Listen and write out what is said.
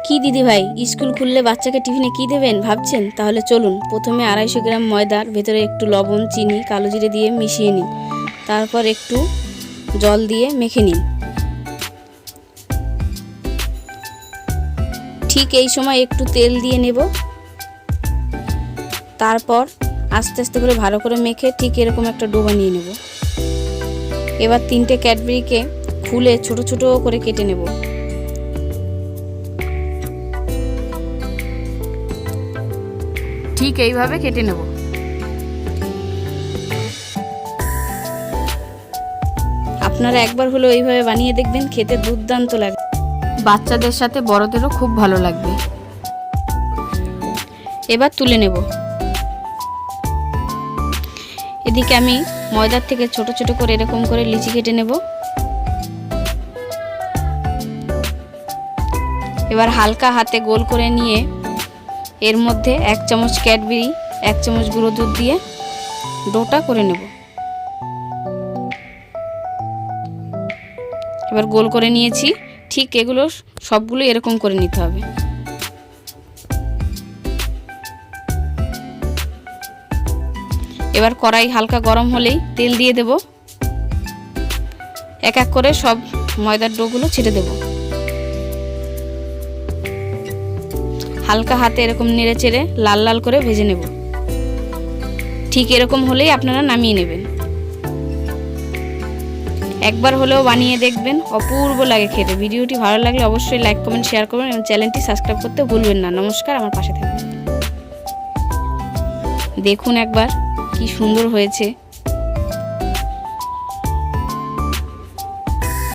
কি দিদি ভাই, স্কুল খুললে বাচ্চাকে টিফিনে কি দেবেন ভাবছেন? তাহলে চলুন, প্রথমে 250 গ্রাম ময়দার ভেতরে একটু লবণ, চিনি, কালো জিরে দিয়ে মিশিয়ে নিন। তারপর একটু জল দিয়ে মেখে নিন। ঠিক এই সময় একটু তেল দিয়ে নেব। তারপর আস্তে আস্তে করে ভালো করে মেখে ঠিক এরকম একটা ডো বানিয়ে নেব। এবার 3টে ক্যাডবেরিকে খুলে ছোট ছোট করে কেটে নেব। ঠিক এইভাবে কেটে নেব। আপনারা একবার হলেও এইভাবে বানিয়ে দেখবেন, খেতে দুর্দান্ত লাগবে। বাচ্চাদের সাথে বড়দেরও খুব ভালো লাগবে। এবার তুলে নেব। এদিকে আমি ময়দার থেকে ছোট ছোট করে এরকম করে লিচি কেটে নেব। এবার হালকা হাতে গোল করে নিয়ে এর মধ্যে 1 চামচ ক্যাডবেরি, 1 চামচ গুঁড়ো দুধ দিয়ে ডোটা করে নেব। এবার গোল করে নিয়েছি। ঠিক এগুলো সবগুলো এরকম করে নিতে হবে। এবার কড়াই হালকা গরম হলেই তেল দিয়ে দেব। এক এক করে সব ময়দার ডোগুলো ছেড়ে দেব। হালকা হাতে এরকম নেড়ে চেড়ে লাল লাল করে ভেজে নেব। ঠিক এরকম হলেই আপনারা নামিয়ে নেবেন। একবার হলেও বানিয়ে দেখবেন, অপূর্ব লাগে খেতে। ভিডিওটি ভালো লাগলে অবশ্যই লাইক, কমেন্ট, শেয়ার করবেন এবং চ্যানেলটি সাবস্ক্রাইব করতে ভুলবেন না। নমস্কার, আমার পাশে থাকবেন। দেখুন একবার কি সুন্দর হয়েছে।